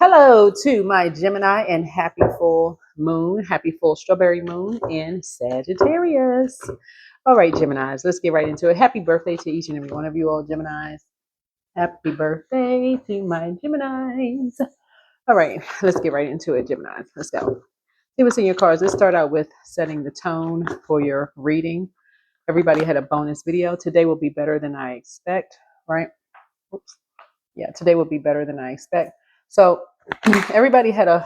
Hello to my Gemini and happy full moon, happy full strawberry moon in Sagittarius. All right, Geminis, let's get right into it. Happy birthday to each and every one of you all, Geminis. Happy birthday to my Geminis. All right, let's get right into it, Geminis. Let's go. See what's in your cards. Let's start out with setting the tone for your reading. Everybody had a bonus video. Today will be better than I expect, right? Oops. Yeah, today will be better than I expect. So everybody had a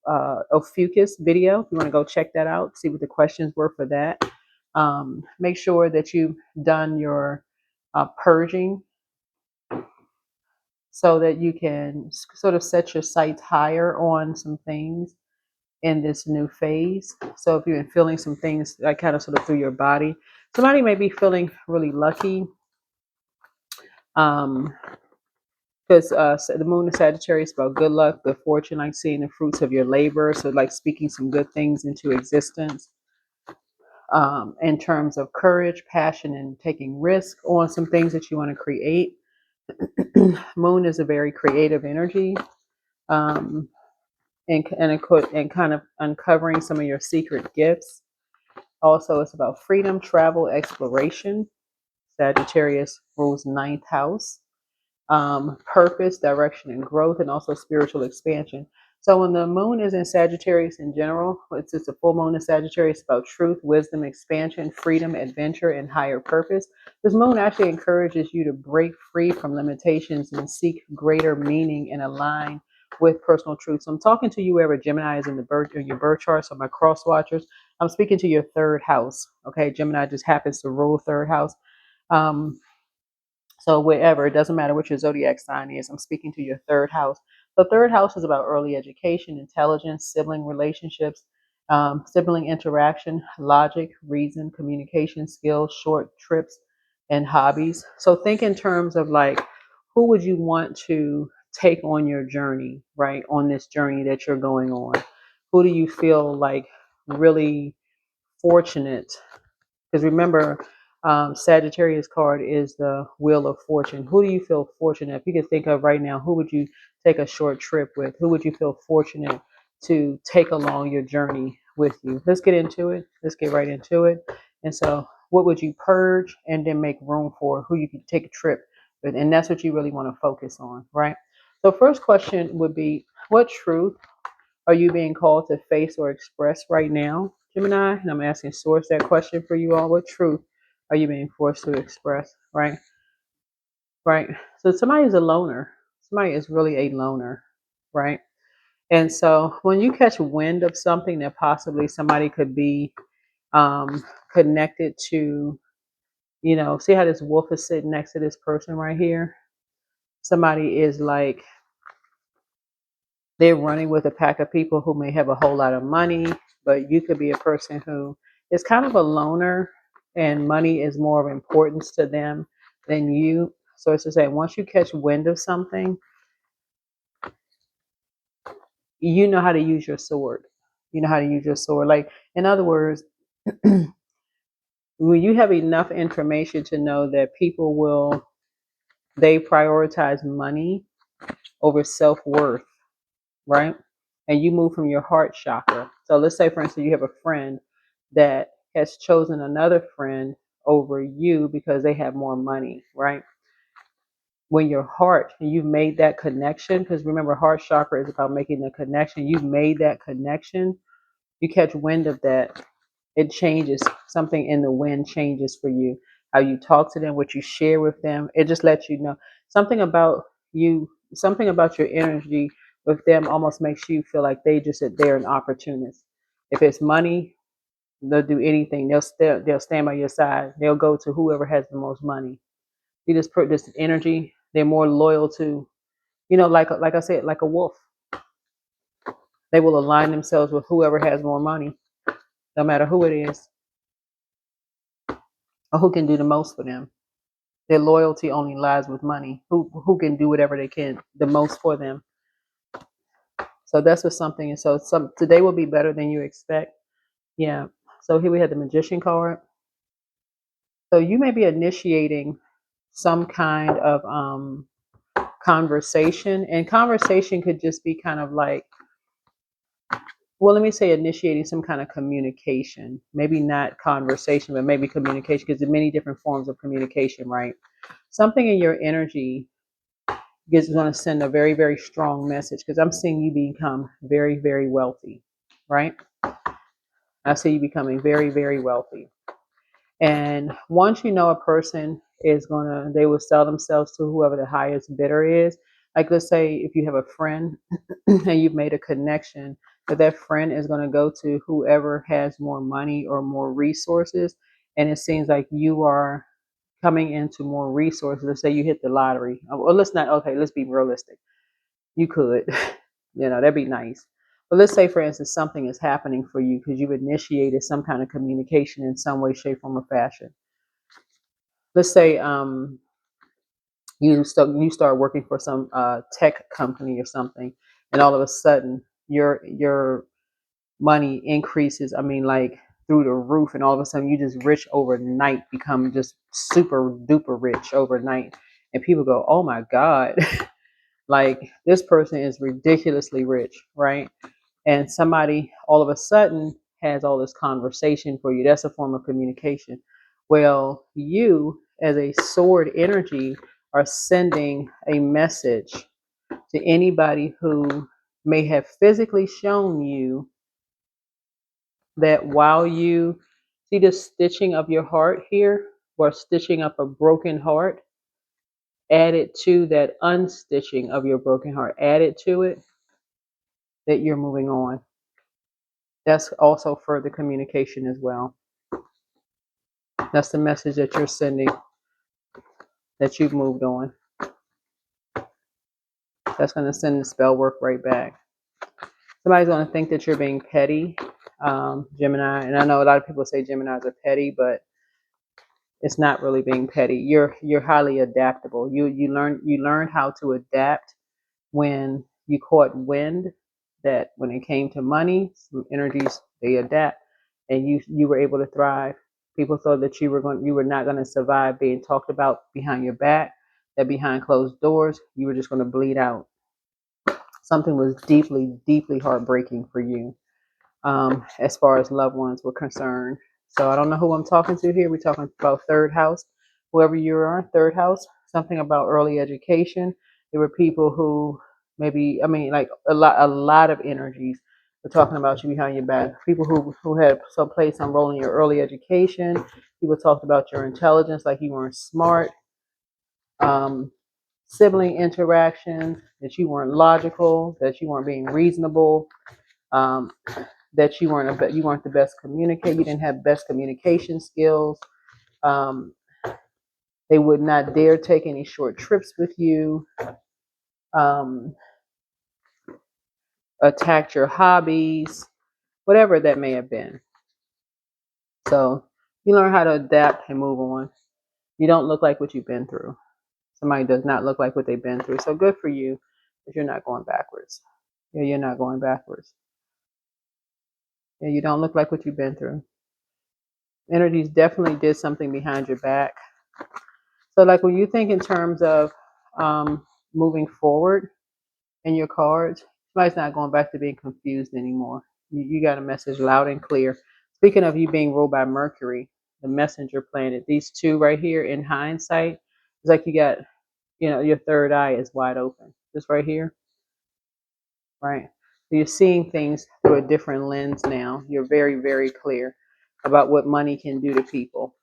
Fucus video. If you want to go check that out, see what the questions were for that. Make sure that you've done your purging so that you can sort of set your sights higher on some things in this new phase. So if you've been feeling some things like kind of sort of through your body, somebody may be feeling really lucky. Because the moon in Sagittarius is about good luck, good fortune, like seeing the fruits of your labor. So like speaking some good things into existence in terms of courage, passion, and taking risk on some things that you want to create. Moon is a very creative energy, um, and kind of uncovering some of your secret gifts. Also, it's about freedom, travel, exploration. Sagittarius rules ninth house. Purpose, direction, and growth, and also spiritual expansion. So when the moon is in Sagittarius in general, it's just a full moon in Sagittarius about truth, wisdom, expansion, freedom, adventure, and higher purpose. This moon actually encourages you to break free from limitations and seek greater meaning and align with personal truth. So I'm talking to you wherever Gemini is in your birth chart. So my cross watchers, I'm speaking to your third house. Okay, Gemini just happens to rule third house. So wherever, it doesn't matter what your zodiac sign is, I'm speaking to your third house. The third house is about early education, intelligence, sibling relationships, sibling interaction, logic, reason, communication skills, short trips, and hobbies. So think in terms of like, who would you want to take on your journey, right? On this journey that you're going on. Who do you feel like really fortunate? Because remember, Sagittarius card is the Wheel of Fortune. Who do you feel fortunate? If you could think of right now, who would you take a short trip with? Who would you feel fortunate to take along your journey with you? Let's get into it. Let's get right into it. And so, what would you purge and then make room for? Who you could take a trip with? And that's what you really want to focus on, right? So, first question would be, what truth are you being called to face or express right now, Gemini? And I'm asking source that question for you all. What truth are you being forced to express? Right? Right. So somebody is a loner. Somebody is really a loner, right? And so when you catch wind of something that possibly somebody could be connected to, see how this wolf is sitting next to this person right here? Somebody is like, they're running with a pack of people who may have a whole lot of money, but you could be a person who is kind of a loner and money is more of importance to them than you. So it's to say, once you catch wind of something, you know how to use your sword. You know how to use your sword. Like, in other words, when you have enough information to know that they prioritize money over self-worth, right? And you move from your heart chakra. So let's say, for instance, you have a friend that has chosen another friend over you because they have more money, right? When your heart, and you've made that connection, because remember, heart chakra is about making the connection. You've made that connection. You catch wind of that, it changes. Something in the wind changes for you. How you talk to them, what you share with them, it just lets you know something about you, something about your energy with them almost makes you feel like they're an opportunist. If it's money, they'll do anything. They'll stand by your side. They'll go to whoever has the most money. You just put this energy. They're more loyal to, like I said, like a wolf. They will align themselves with whoever has more money, no matter who it is or who can do the most for them. Their loyalty only lies with money. Who can do whatever they can the most for them. So that's what something is. So today will be better than you expect. Yeah. So here we have the Magician card. So you may be initiating some kind of conversation. And conversation could just be kind of like, well, let me say initiating some kind of communication. Maybe not conversation, but maybe communication, because there are many different forms of communication, right? Something in your energy is going to send a very, very strong message, because I'm seeing you become very, very wealthy, right? I see you becoming very, very wealthy. And once you know a person is gonna, they will sell themselves to whoever the highest bidder is. Like, let's say if you have a friend and you've made a connection, that friend is gonna go to whoever has more money or more resources. And it seems like you are coming into more resources. Let's say you hit the lottery. Or let's not, okay, let's be realistic. You could, that'd be nice. But let's say, for instance, something is happening for you because you've initiated some kind of communication in some way, shape, form, or fashion. Let's say you start working for some tech company or something, and all of a sudden your money increases. I mean, like through the roof, and all of a sudden you just rich overnight, become just super duper rich overnight, and people go, "Oh my God." Like, this person is ridiculously rich, right? And somebody all of a sudden has all this conversation for you. That's a form of communication. Well, you as a sword energy are sending a message to anybody who may have physically shown you that while you see the stitching of your heart here, or stitching up a broken heart, added to that unstitching of your broken heart, added to it, that you're moving on. That's also further communication as well. That's the message that you're sending, that you've moved on. That's going to send the spell work right back. Somebody's going to think that you're being petty, Gemini. And I know a lot of people say Geminis are petty, but it's not really being petty. You're highly adaptable. You learned how to adapt when you caught wind that when it came to money, some energies, they adapt, and you were able to thrive. People thought that you were not going to survive being talked about behind your back, that behind closed doors you were just going to bleed out. Something was deeply, deeply heartbreaking for you, as far as loved ones were concerned. So I don't know who I'm talking to here. We're talking about third house. Whoever you are, third house, something about early education. There were people who maybe, I mean, like a lot of energies. We're talking about you behind your back. People who had some played some role in your early education. People talked about your intelligence, like you weren't smart. Um, Sibling interactions, that you weren't logical, that you weren't being reasonable. Um, that you weren't the best communicator. You didn't have best communication skills. Um, they would not dare take any short trips with you. Um, Attacked your hobbies, whatever that may have been. So you learn how to adapt and move on. You don't look like what you've been through. Somebody does not look like what they've been through. So good for you, but you're not going backwards. Yeah, you're not going backwards. Yeah, you don't look like what you've been through. Energies definitely did something behind your back. So, like, when you think in terms of moving forward in your cards, somebody's not going back to being confused anymore. You got a message loud and clear. Speaking of you being ruled by Mercury, the messenger planet, these two right here in hindsight, it's like you got, your third eye is wide open. This right here, right? So you're seeing things through a different lens now. You're very, very clear about what money can do to people,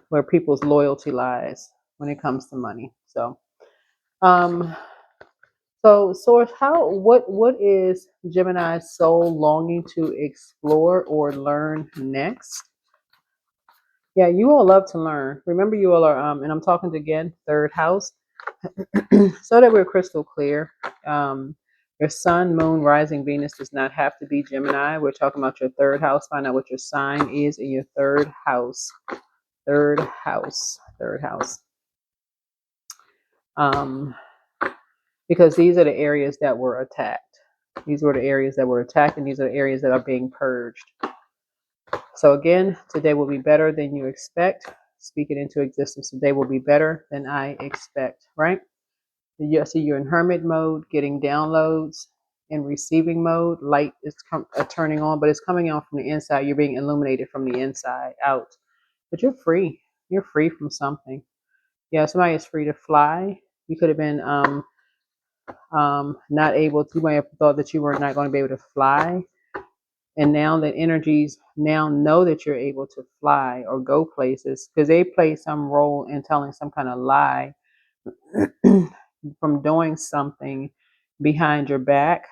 where people's loyalty lies when it comes to money. Um, so Source, what is Gemini's soul longing to explore or learn next? Yeah, you all love to learn. Remember, you all are, and I'm talking to, again, third house, so that we're crystal clear. Your sun, moon, rising, Venus does not have to be Gemini. We're talking about your third house. Find out what your sign is in your third house. Third house. Third house. Because these are the areas that were attacked. These were the areas that were attacked, and these are the areas that are being purged. So again, today will be better than you expect. Speak it into existence. Today will be better than I expect, right? You see you're in hermit mode, getting downloads, in receiving mode. Light is turning on, but it's coming on from the inside. You're being illuminated from the inside out. But you're free. You're free from something. Yeah, somebody is free to fly. You could have been not able to. You might have thought that you were not going to be able to fly, and now the energies now know that you're able to fly or go places because they play some role in telling some kind of lie from doing something behind your back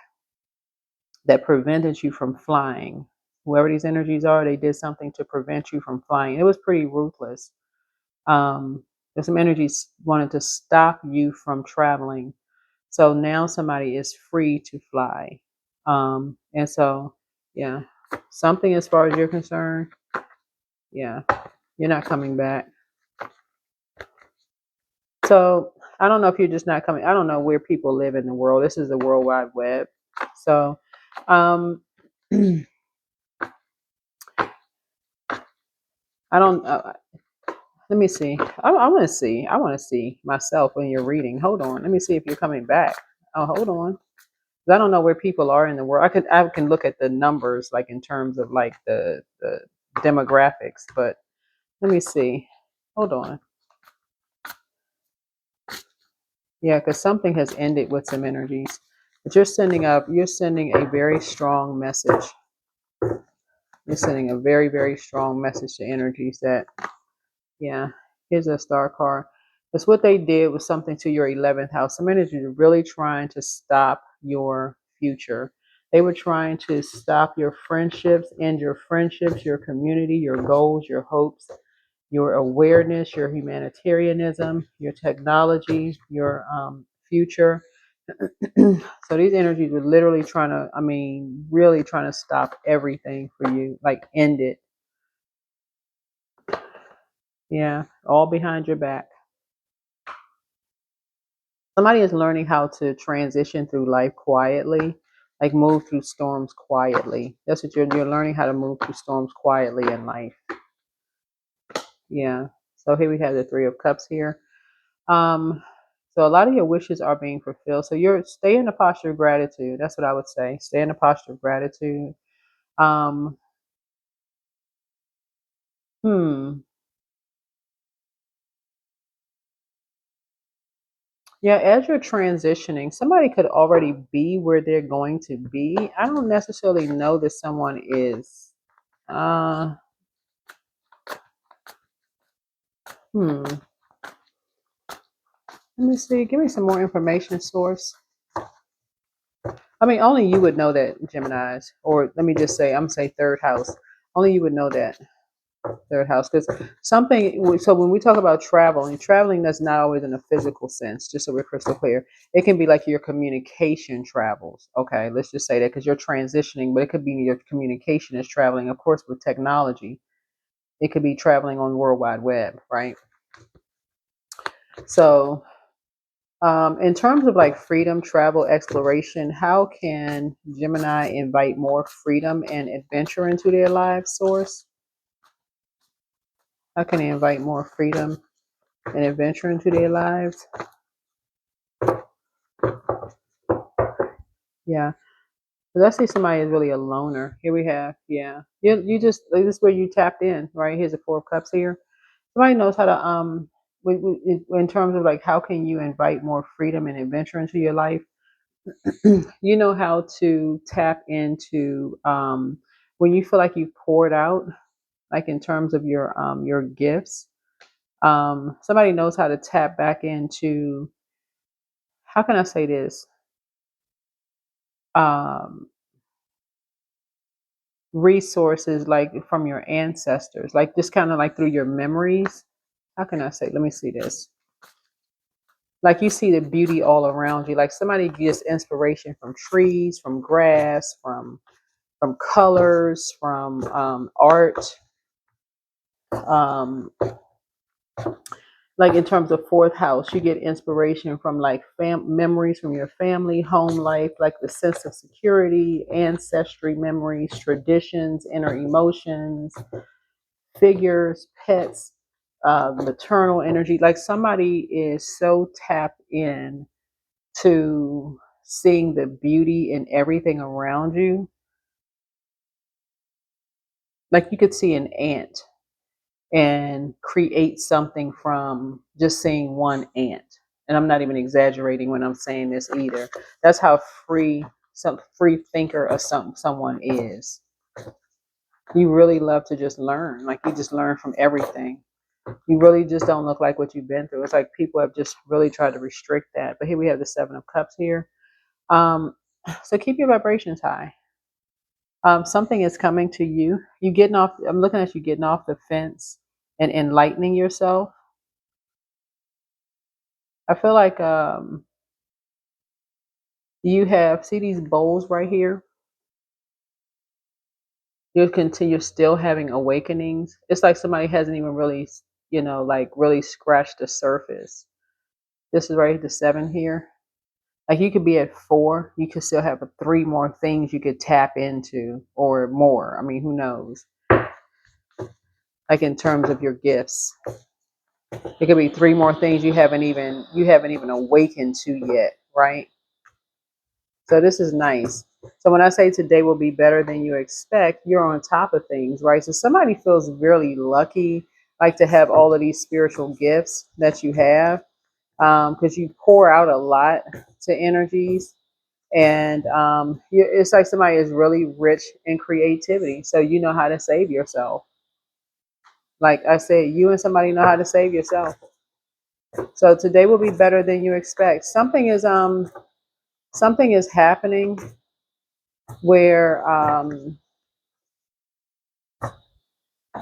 that prevented you from flying. Whoever these energies are, they did something to prevent you from flying. It was pretty ruthless. There's some energies wanted to stop you from traveling. So now somebody is free to fly. And so, yeah, something as far as you're concerned, yeah, you're not coming back. So I don't know if you're just not coming. I don't know where people live in the world. This is the World Wide Web. So, um, I don't. Let me see. I want to see. I want to see myself when you're reading. Hold on. Let me see if you're coming back. Oh, hold on. 'Cause I don't know where people are in the world. I can look at the numbers, like in terms of like the demographics. But let me see. Hold on. Yeah, because something has ended with some energies. But you're sending a very strong message. You're sending a very, very strong message to energies that, yeah, here's a star card. Because what they did was something to your 11th house. Some energies are really trying to stop your future. They were trying to stop your friendships, end your friendships, your community, your goals, your hopes, your awareness, your humanitarianism, your technology, your future. So these energies were literally trying to, I mean, really trying to stop everything for you, like end it. Yeah, all behind your back. Somebody is learning how to transition through life quietly, like move through storms quietly. That's what you're learning how to move through storms quietly in life. Yeah. So here we have the Three of Cups here. Um, so a lot of your wishes are being fulfilled. So you're stay in a posture of gratitude. That's what I would say. Stay in a posture of gratitude. Um, hmm. Yeah, as you're transitioning, somebody could already be where they're going to be. I don't necessarily know that someone is. Uh, hmm. Let me see. Give me some more information source. I mean, only you would know that, Geminis. Or let me just say, I'm gonna say third house. Only you would know that third house because something. So when we talk about traveling, traveling that's not always in a physical sense. Just so we're crystal clear, it can be like your communication travels. Okay, let's just say that because you're transitioning, but it could be your communication is traveling. Of course, with technology, it could be traveling on World Wide Web, right? So in terms of like freedom, travel, exploration, how can Gemini invite more freedom and adventure into their lives, Source? How can they invite more freedom and adventure into their lives? Yeah. Because I see somebody is really a loner. Here we have, yeah. You just, this is where you tapped in, right? Here's the Four of Cups here. Somebody knows how to, in terms of like, how can you invite more freedom and adventure into your life? You know how to tap into when you feel like you've poured out, like in terms of your gifts. Somebody knows how to tap back into, how can I say this? Um, Resources like from your ancestors, like just kind of like through your memories. How can I say? Let me see this. Like you see the beauty all around you. Like somebody gets inspiration from trees, from grass, from colors, from art. Um, like in terms of fourth house, you get inspiration from like memories from your family, home life, like the sense of security, ancestry memories, traditions, inner emotions, figures, pets, maternal energy. Like somebody is so tapped in to seeing the beauty in everything around you. Like you could see an ant and create something from just seeing one ant. And I'm not even exaggerating when I'm saying this either. That's how some free thinker or someone is. You really love to just learn. Like you just learn from everything. You really just don't look like what you've been through. It's like people have just really tried to restrict that. But here we have the Seven of Cups here. Um, so keep your vibrations high. Something is coming to you. You getting off. I'm looking at you getting off the fence and enlightening yourself. I feel like you have see these bowls right here. You'll continue still having awakenings. It's like somebody hasn't even really, like really scratched the surface. This is right the seven here. Like you could be at four, you could still have three more things you could tap into or more. I mean, who knows? Like in terms of your gifts. It could be three more things you haven't even awakened to yet, right? So this is nice. So when I say today will be better than you expect, you're on top of things, right? So somebody feels really lucky, like to have all of these spiritual gifts that you have, because you pour out a lot to energies. And it's like somebody is really rich in creativity. So you know how to save yourself. Like I said, you and somebody know how to save yourself. So today will be better than you expect. Something is happening where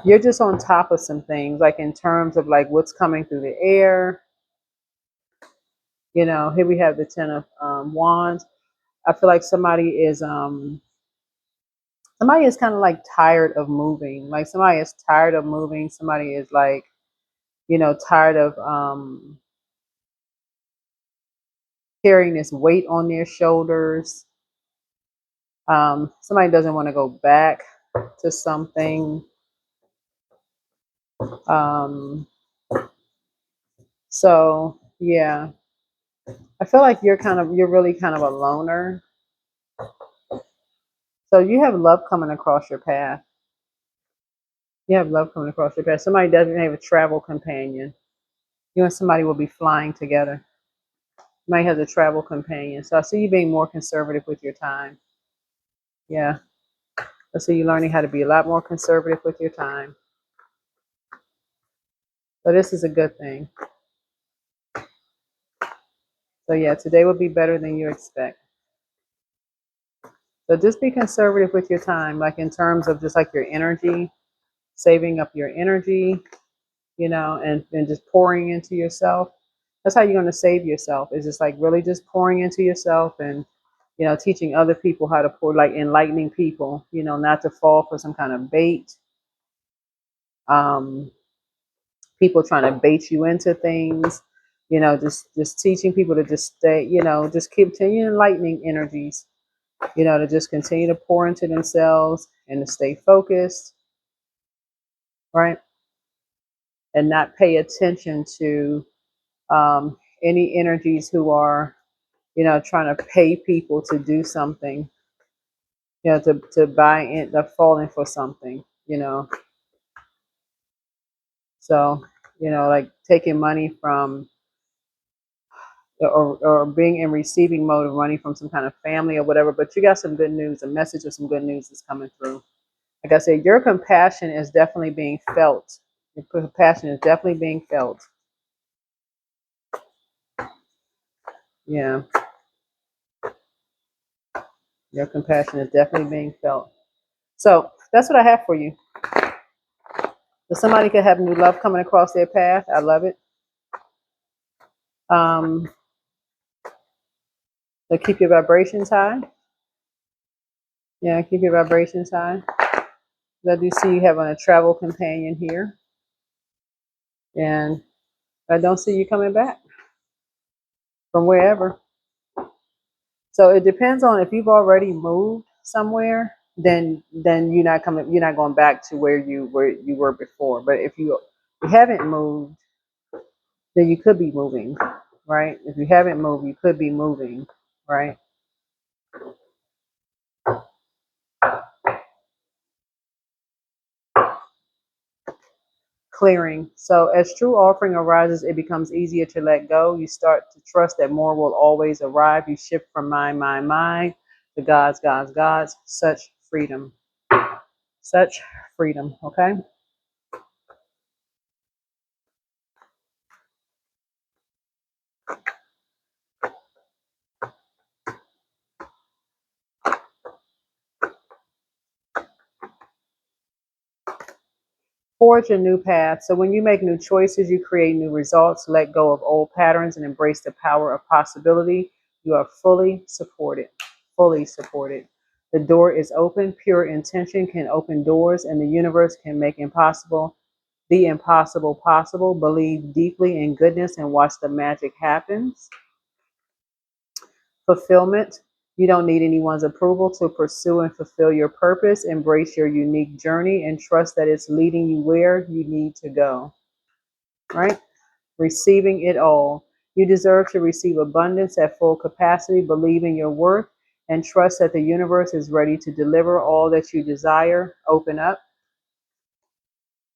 you're just on top of some things, like in terms of like what's coming through the air. Here we have the Ten of Wands. I feel like somebody is kind of like tired of moving. Like somebody is tired of moving. Somebody is like, tired of carrying this weight on their shoulders. Somebody doesn't want to go back to something. Um, so yeah, I feel like you're really kind of a loner. So you have love coming across your path. You have love coming across your path. Somebody doesn't have a travel companion. You and somebody will be flying together. Somebody has a travel companion. So I see you being more conservative with your time. Yeah. I see you learning how to be a lot more conservative with your time. So this is a good thing. So yeah, today will be better than you expect. So just be conservative with your time, like in terms of just like your energy, saving up your energy, and just pouring into yourself. That's how you're going to save yourself, is just like really just pouring into yourself and, teaching other people how to pour, like enlightening people, not to fall for some kind of bait. Um, People trying to bait you into things, just teaching people to just stay, just continue enlightening energies, to just continue to pour into themselves and to stay focused, right? And not pay attention to any energies who are, trying to pay people to do something, to buy in, they're falling for something. So, like taking money from, or being in receiving mode of money from some kind of family or whatever. But you got some good news, a message of some good news is coming through. Like I said, your compassion is definitely being felt. Your compassion is definitely being felt. Yeah. Your compassion is definitely being felt. So that's what I have for you. So somebody could have new love coming across their path. I love it. Um, so keep your vibrations high. Yeah, keep your vibrations high. I do see you having a travel companion here. And I don't see you coming back from wherever. So it depends on if you've already moved somewhere, then you're not going back to where you were before. But if you haven't moved, then you could be moving. right? If you haven't moved, you could be moving, right? Clearing. So as true offering arises, it becomes easier to let go. You start to trust that more will always arrive. You shift from mine to God's, God's, God's. Such freedom. Such freedom. Okay. Forge a new path. So when you make new choices, you create new results. Let go of old patterns and embrace the power of possibility. You are fully supported. Fully supported. The door is open. Pure intention can open doors, and the universe can make impossible the impossible possible. Believe deeply in goodness and watch the magic happens. Fulfillment. You don't need anyone's approval to pursue and fulfill your purpose. Embrace your unique journey and trust that it's leading you where you need to go. Right? Receiving it all. You deserve to receive abundance at full capacity. Believe in your worth and trust that the universe is ready to deliver all that you desire. Open up.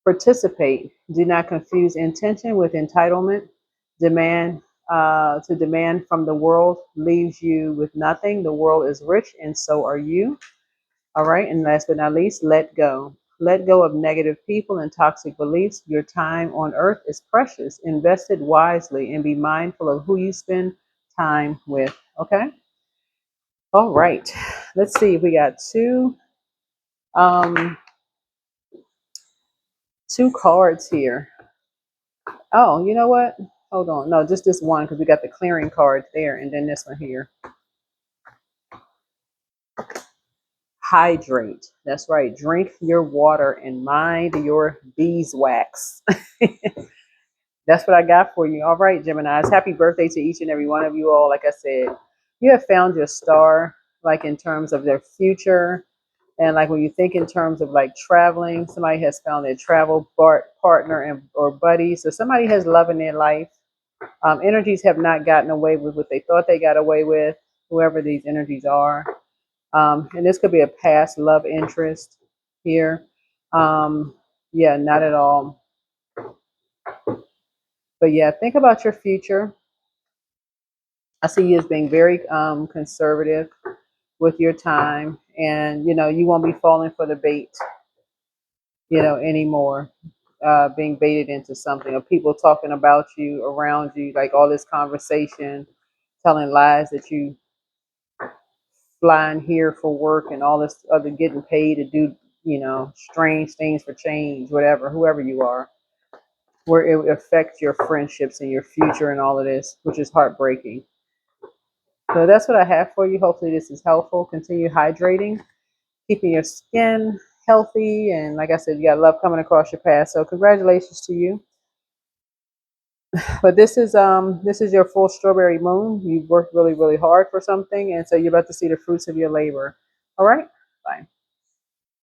Participate. Do not confuse intention with entitlement. Demand to demand from the world leaves you with nothing. The world is rich, and so are you. All right. And last but not least, let go. Let go of negative people and toxic beliefs. Your time on earth is precious. Invest it wisely and be mindful of who you spend time with. Okay. All right. Let's see. We got um, two cards here. Oh, you know what? Hold on. No, just this one because we got the clearing card there and then this one here. Hydrate. That's right. Drink your water and mind your beeswax. That's what I got for you. All right, Geminis. Happy birthday to each and every one of you all. Like I said, you have found your star, like in terms of their future. And like when you think in terms of like traveling, somebody has found their travel partner and or buddy. So somebody has love in their life. Energies have not gotten away with what they thought they got away with, whoever these energies are. And this could be a past love interest here. Yeah, not at all. But yeah, think about your future. I see you as being very conservative with your time, and you won't be falling for the bait, anymore. Being baited into something, or people talking about you around you, like all this conversation, telling lies that you flying here for work and all this other getting paid to do, strange things for change, whatever, whoever you are, where it affects your friendships and your future and all of this, which is heartbreaking. So that's what I have for you. Hopefully this is helpful. Continue hydrating, keeping your skin healthy, and like I said, you got love coming across your path. So congratulations to you. But this is your full strawberry moon. You've worked really, really hard for something, and so you're about to see the fruits of your labor. All right? Bye.